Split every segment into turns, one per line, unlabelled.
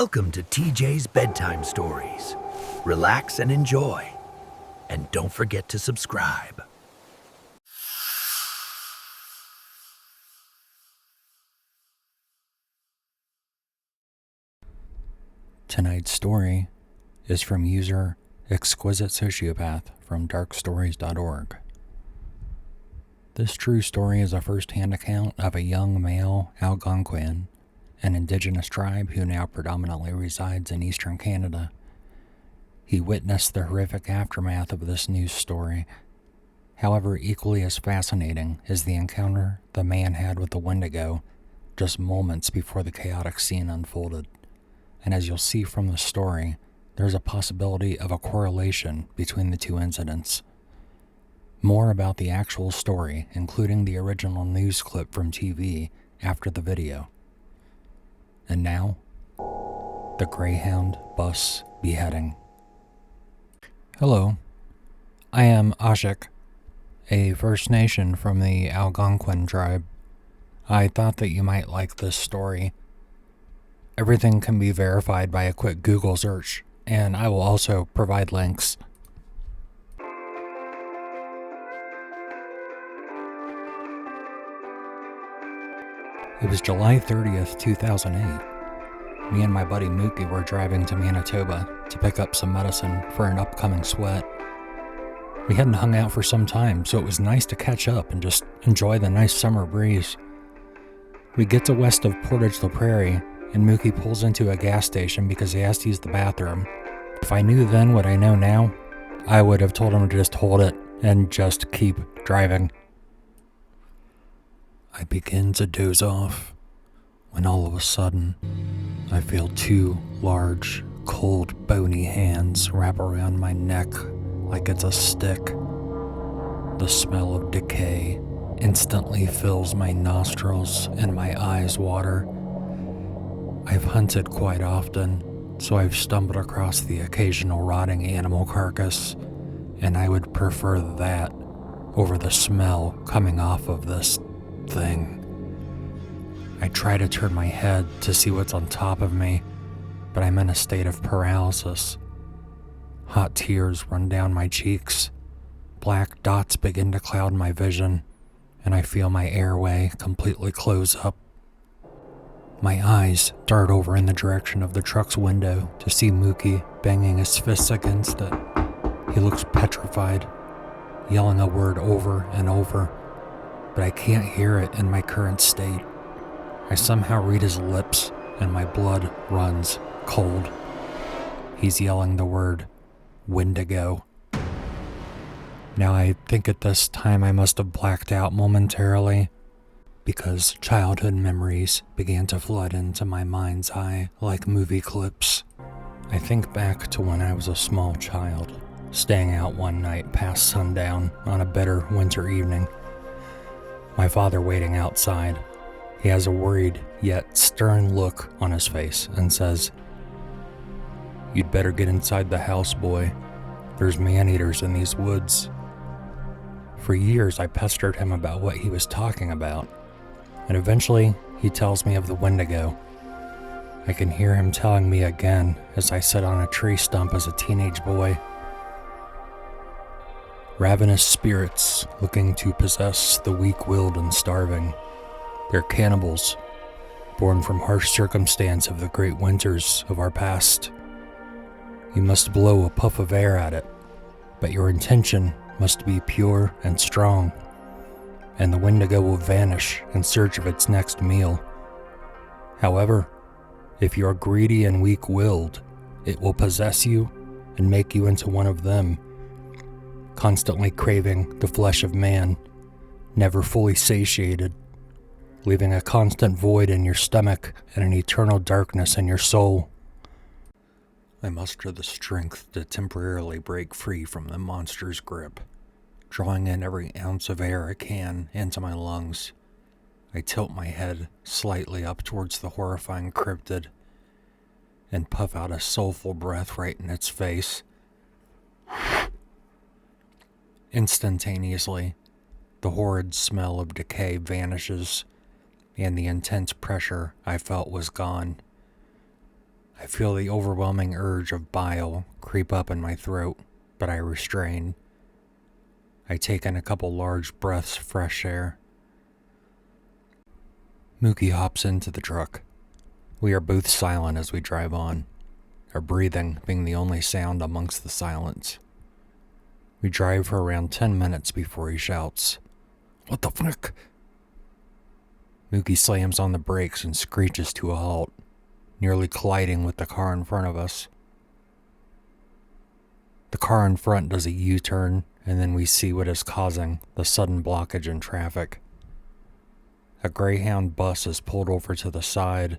Welcome to TJ's Bedtime Stories. Relax and enjoy. And don't forget to subscribe.
Tonight's story is from user Exquisite Sociopath from darkstories.org. This true story is a first-hand account of a young male Algonquin, an indigenous tribe who now predominantly resides in eastern Canada. He witnessed the horrific aftermath of this news story. However, equally as fascinating is the encounter the man had with the Wendigo just moments before the chaotic scene unfolded. And as you'll see from the story, there's a possibility of a correlation between the two incidents. More about the actual story, including the original news clip from TV, after the video. And now, the Greyhound bus beheading. Hello, I am Ashik, a First Nation from the Algonquin tribe. I thought that you might like this story. Everything can be verified by a quick Google search, and I will also provide links. It was July 30th, 2008. Me and my buddy Mookie were driving to Manitoba to pick up some medicine for an upcoming sweat. We hadn't hung out for some time, so it was nice to catch up and just enjoy the nice summer breeze. We get to west of Portage-la-Prairie, and Mookie pulls into a gas station because he has to use the bathroom. If I knew then what I know now, I would have told him to just hold it and just keep driving. I begin to doze off when all of a sudden I feel two large, cold, bony hands wrap around my neck like it's a stick. The smell of decay instantly fills my nostrils and my eyes water. I've hunted quite often, so I've stumbled across the occasional rotting animal carcass, and I would prefer that over the smell coming off of this thing. I try to turn my head to see what's on top of me, but I'm in a state of paralysis. Hot tears run down my cheeks. Black dots begin to cloud my vision, and I feel my airway completely close up. My eyes dart over in the direction of the truck's window to see Mookie banging his fists against it. He looks petrified, yelling a word over and over, but I can't hear it in my current state. I somehow read his lips, and my blood runs cold. He's yelling the word, Wendigo. Now I think at this time I must have blacked out momentarily, because childhood memories began to flood into my mind's eye like movie clips. I think back to when I was a small child, staying out one night past sundown on a bitter winter evening. My father waiting outside. He has a worried yet stern look on his face and says, "You'd better get inside the house, boy. There's man-eaters in these woods." For years I pestered him about what he was talking about, and eventually he tells me of the Wendigo. I can hear him telling me again as I sit on a tree stump as a teenage boy. Ravenous spirits looking to possess the weak-willed and starving. They're cannibals, born from harsh circumstance of the great winters of our past. You must blow a puff of air at it, but your intention must be pure and strong, and the Wendigo will vanish in search of its next meal. However, if you are greedy and weak-willed, it will possess you and make you into one of them, constantly craving the flesh of man, never fully satiated, leaving a constant void in your stomach and an eternal darkness in your soul. I muster the strength to temporarily break free from the monster's grip, drawing in every ounce of air I can into my lungs. I tilt my head slightly up towards the horrifying cryptid and puff out a soulful breath right in its face. Instantaneously, the horrid smell of decay vanishes, and the intense pressure I felt was gone. I feel the overwhelming urge of bile creep up in my throat, but I restrain. I take in a couple large breaths of fresh air. Mookie hops into the truck. We are both silent as we drive on, our breathing being the only sound amongst the silence. We drive for around 10 minutes before he shouts, "What the fuck?" Mookie slams on the brakes and screeches to a halt, nearly colliding with the car in front of us. The car in front does a U-turn, and then we see what is causing the sudden blockage in traffic. A Greyhound bus is pulled over to the side,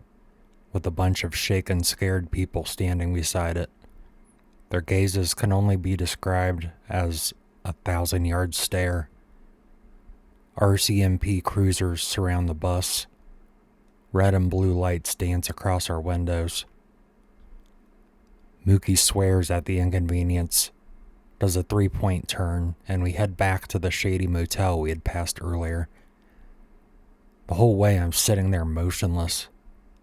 with a bunch of shaken, scared people standing beside it. Their gazes can only be described as a 1,000-yard stare. RCMP cruisers surround the bus. Red and blue lights dance across our windows. Mookie swears at the inconvenience, does a 3-point turn, and we head back to the shady motel we had passed earlier. The whole way I'm sitting there motionless.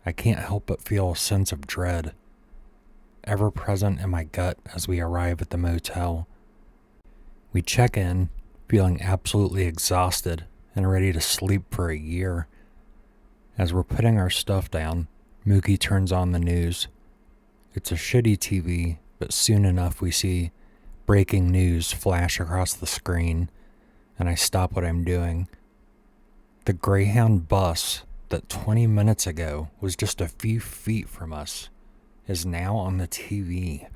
I can't help but feel a sense of dread, ever present in my gut as we arrive at the motel. We check in, feeling absolutely exhausted and ready to sleep for a year. As we're putting our stuff down, Mookie turns on the news. It's a shitty TV, but soon enough we see breaking news flash across the screen, and I stop what I'm doing. The Greyhound bus that 20 minutes ago was just a few feet from us is now on the TV.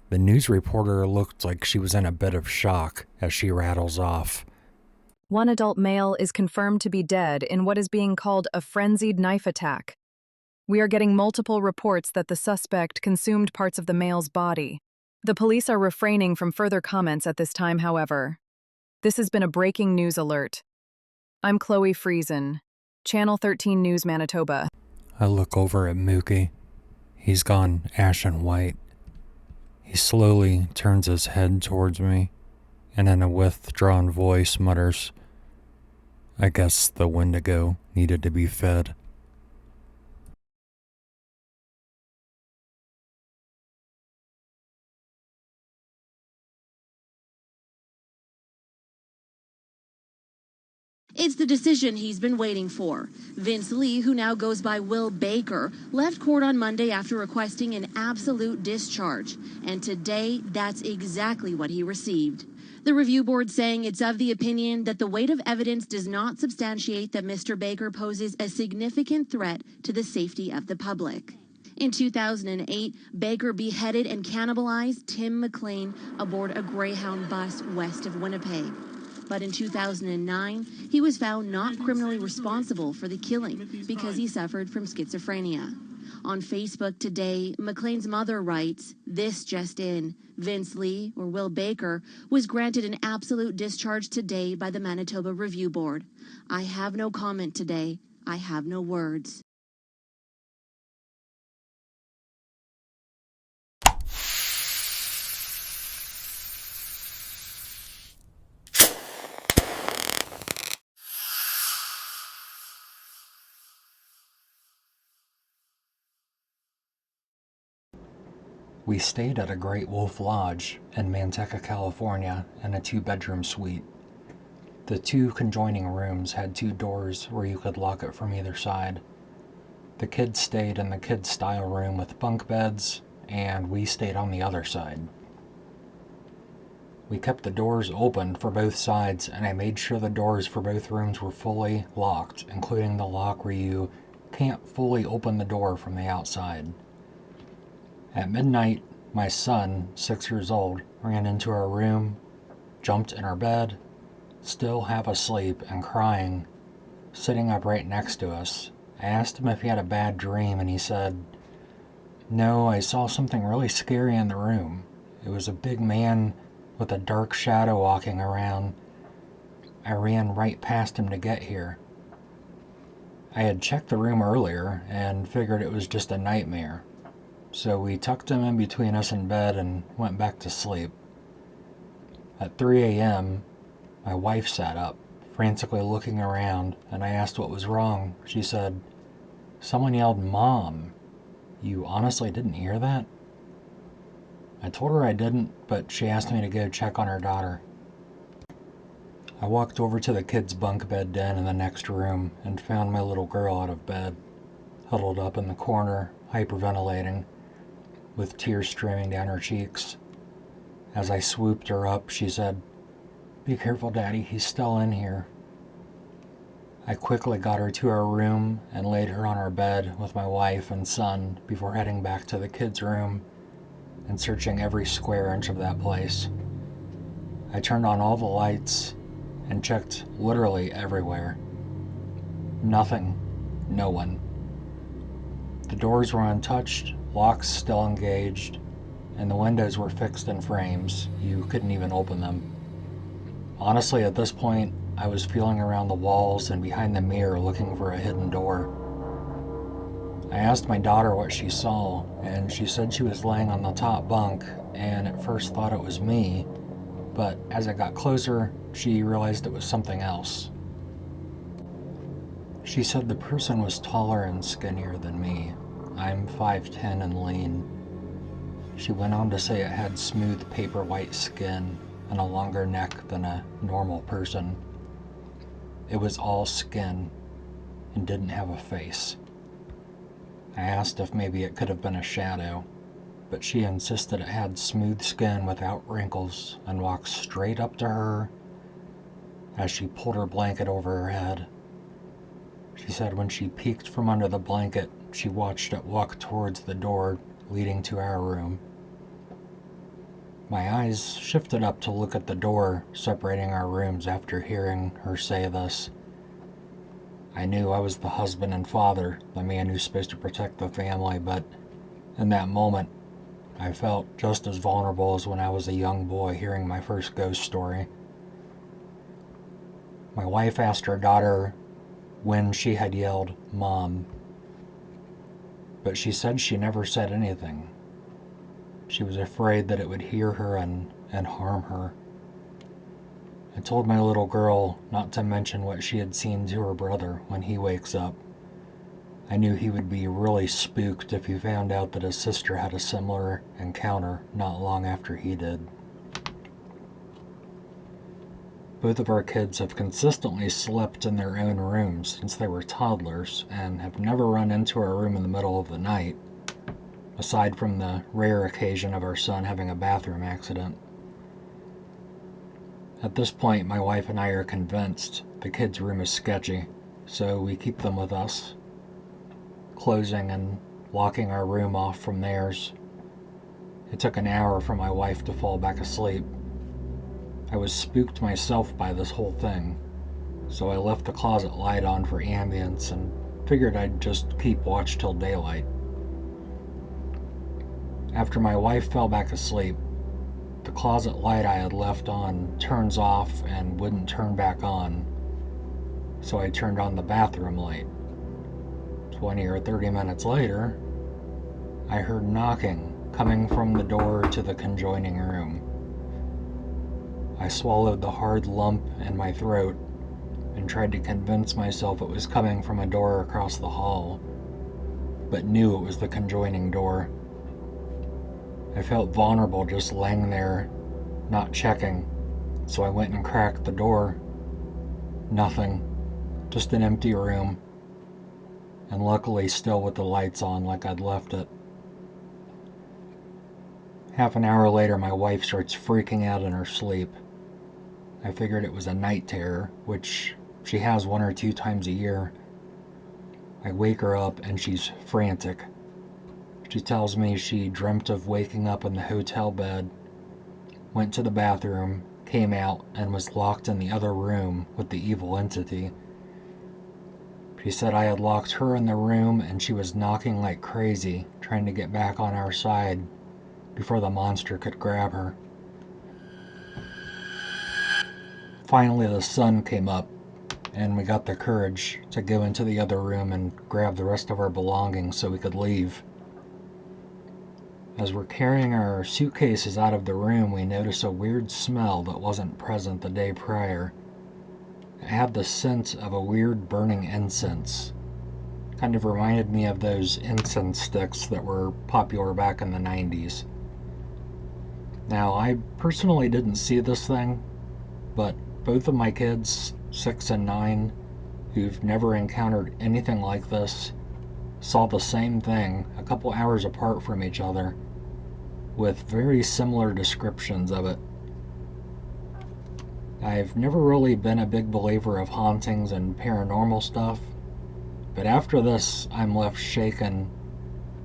The news reporter looked like she was in a bit of shock as she rattles off.
One adult male is confirmed to be dead in what is being called a frenzied knife attack. We are getting multiple reports that the suspect consumed parts of the male's body. The police are refraining from further comments at this time, however. This has been a breaking news alert. I'm Chloe Friesen, Channel 13 News, Manitoba.
I look over at Mookie. He's gone ashen white. He slowly turns his head towards me, and in a withdrawn voice mutters, "I guess the Wendigo needed to be fed."
It's the decision he's been waiting for. Vince Lee, who now goes by Will Baker, left court on Monday after requesting an absolute discharge. And today, that's exactly what he received. The review board saying it's of the opinion that the weight of evidence does not substantiate that Mr. Baker poses a significant threat to the safety of the public. In 2008, Baker beheaded and cannibalized Tim McLean aboard a Greyhound bus west of Winnipeg. But in 2009, he was found not criminally responsible for the killing because he suffered from schizophrenia. On Facebook today, McLean's mother writes, "This just in. Vince Lee, or Will Baker, was granted an absolute discharge today by the Manitoba Review Board. I have no comment today. I have no words."
We stayed at a Great Wolf Lodge in Manteca, California, in a 2-bedroom suite. The 2 conjoining rooms had 2 doors where you could lock it from either side. The kids stayed in the kids' style room with bunk beds, and we stayed on the other side. We kept the doors open for both sides, and I made sure the doors for both rooms were fully locked, including the lock where you can't fully open the door from the outside. At midnight, my son, 6 years old, ran into our room, jumped in our bed, still half asleep and crying, sitting up right next to us. I asked him if he had a bad dream, and he said, "No, I saw something really scary in the room. It was a big man with a dark shadow walking around. I ran right past him to get here." I had checked the room earlier and figured it was just a nightmare. So we tucked him in between us in bed and went back to sleep. At 3 a.m., my wife sat up, frantically looking around, and I asked what was wrong. She said, "Someone yelled, 'Mom.'" You honestly didn't hear that? I told her I didn't, but she asked me to go check on her daughter. I walked over to the kids' bunk bed den in the next room and found my little girl out of bed, huddled up in the corner, hyperventilating, with tears streaming down her cheeks. As I swooped her up, she said, "Be careful, Daddy, he's still in here." I quickly got her to our room and laid her on our bed with my wife and son before heading back to the kids' room and searching every square inch of that place. I turned on all the lights and checked literally everywhere. Nothing. No one. The doors were untouched, locks still engaged, and the windows were fixed in frames. You couldn't even open them. Honestly, at this point, I was feeling around the walls and behind the mirror looking for a hidden door. I asked my daughter what she saw, and she said she was laying on the top bunk, and at first thought it was me, but as I got closer, she realized it was something else. She said the person was taller and skinnier than me. I'm 5'10" and lean. She went on to say it had smooth paper white skin and a longer neck than a normal person. It was all skin and didn't have a face. I asked if maybe it could have been a shadow, but she insisted it had smooth skin without wrinkles and walked straight up to her as she pulled her blanket over her head. She said when she peeked from under the blanket, she watched it walk towards the door leading to our room. My eyes shifted up to look at the door separating our rooms after hearing her say this. I knew I was the husband and father, the man who's supposed to protect the family, but in that moment, I felt just as vulnerable as when I was a young boy hearing my first ghost story. My wife asked her daughter when she had yelled, "Mom," but she said she never said anything. She was afraid that it would hear her and harm her. I told my little girl not to mention what she had seen to her brother when he wakes up. I knew he would be really spooked if he found out that his sister had a similar encounter not long after he did. Both of our kids have consistently slept in their own rooms since they were toddlers and have never run into our room in the middle of the night, aside from the rare occasion of our son having a bathroom accident. At this point, my wife and I are convinced the kids' room is sketchy, so we keep them with us, closing and locking our room off from theirs. It took an hour for my wife to fall back asleep. I was spooked myself by this whole thing, so I left the closet light on for ambience and figured I'd just keep watch till daylight. After my wife fell back asleep, the closet light I had left on turns off and wouldn't turn back on, so I turned on the bathroom light. 20 or 30 minutes later, I heard knocking coming from the door to the conjoining room. I swallowed the hard lump in my throat and tried to convince myself it was coming from a door across the hall, but knew it was the conjoining door. I felt vulnerable just laying there, not checking, so I went and cracked the door. Nothing, just an empty room, and luckily still with the lights on like I'd left it. Half an hour later, my wife starts freaking out in her sleep. I figured it was a night terror, which she has 1 or 2 times a year. I wake her up and she's frantic. She tells me she dreamt of waking up in the hotel bed, went to the bathroom, came out, and was locked in the other room with the evil entity. She said I had locked her in the room and she was knocking like crazy, trying to get back on our side before the monster could grab her. Finally, the sun came up, and we got the courage to go into the other room and grab the rest of our belongings so we could leave. As we're carrying our suitcases out of the room, we notice a weird smell that wasn't present the day prior. It had the scent of a weird burning incense. Kind of reminded me of those incense sticks that were popular back in the 90s. Now, I personally didn't see this thing, but both of my kids, 6 and 9, who've never encountered anything like this, saw the same thing a couple hours apart from each other, with very similar descriptions of it. I've never really been a big believer of hauntings and paranormal stuff, but after this, I'm left shaken,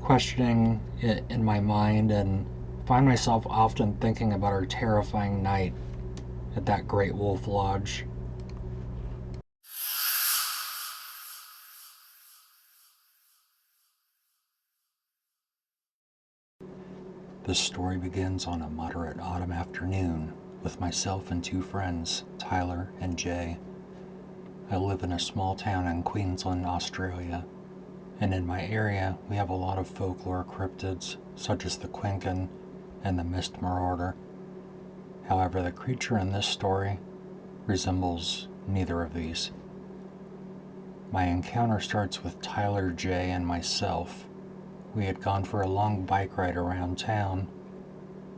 questioning it in my mind, and find myself often thinking about our terrifying night at that Great Wolf Lodge. This story begins on a moderate autumn afternoon with myself and 2 friends, Tyler and Jay. I live in a small town in Queensland, Australia, and in my area we have a lot of folklore cryptids such as the Quincan and the Mist Marauder. However, the creature in this story resembles neither of these. My encounter starts with Tyler, Jay, and myself. We had gone for a long bike ride around town.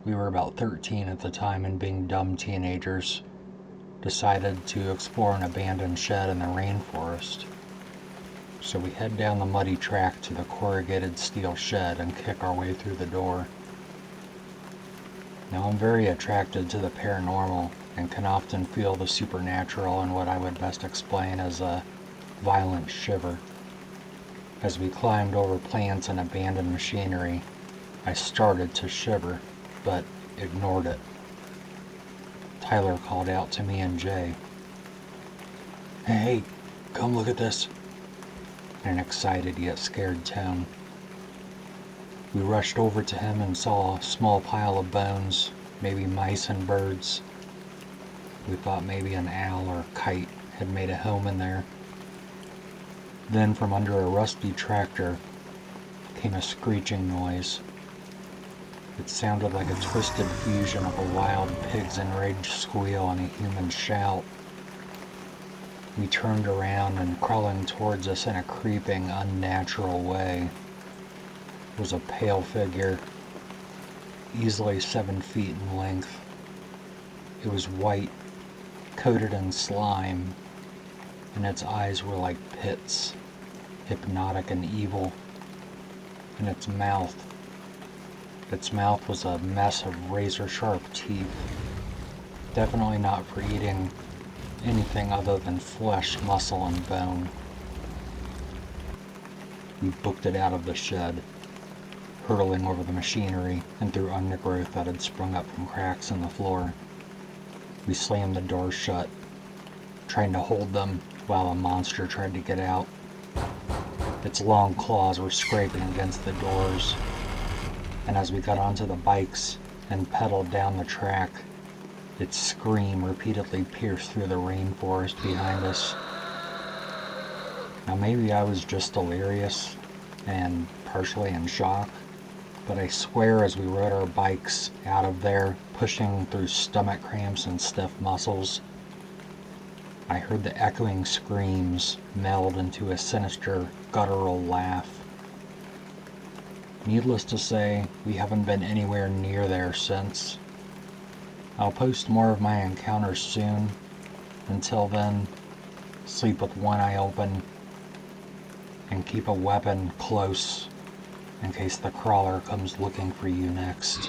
We were about 13 at the time, and being dumb teenagers, decided to explore an abandoned shed in the rainforest. So we head down the muddy track to the corrugated steel shed and kick our way through the door. Now, I'm very attracted to the paranormal and can often feel the supernatural in what I would best explain as a violent shiver. As we climbed over plants and abandoned machinery, I started to shiver, but ignored it. Tyler called out to me and Jay, "Hey, come look at this," in an excited yet scared tone. We rushed over to him and saw a small pile of bones, maybe mice and birds. We thought maybe an owl or kite had made a home in there. Then from under a rusty tractor came a screeching noise. It sounded like a twisted fusion of a wild pig's enraged squeal and a human shout. We turned around, and crawling towards us in a creeping, unnatural way was a pale figure, easily 7 feet in length. It was white, coated in slime, and its eyes were like pits, hypnotic and evil. And its mouth was a mess of razor-sharp teeth, definitely not for eating anything other than flesh, muscle, and bone. We booked it out of the shed, hurtling over the machinery and through undergrowth that had sprung up from cracks in the floor. We slammed the doors shut, trying to hold them while the monster tried to get out. Its long claws were scraping against the doors, and as we got onto the bikes and pedaled down the track, its scream repeatedly pierced through the rainforest behind us. Now, maybe I was just delirious and partially in shock, but I swear as we rode our bikes out of there, pushing through stomach cramps and stiff muscles, I heard the echoing screams meld into a sinister, guttural laugh. Needless to say, we haven't been anywhere near there since. I'll post more of my encounters soon. Until then, sleep with one eye open and keep a weapon close in case the crawler comes looking for you next.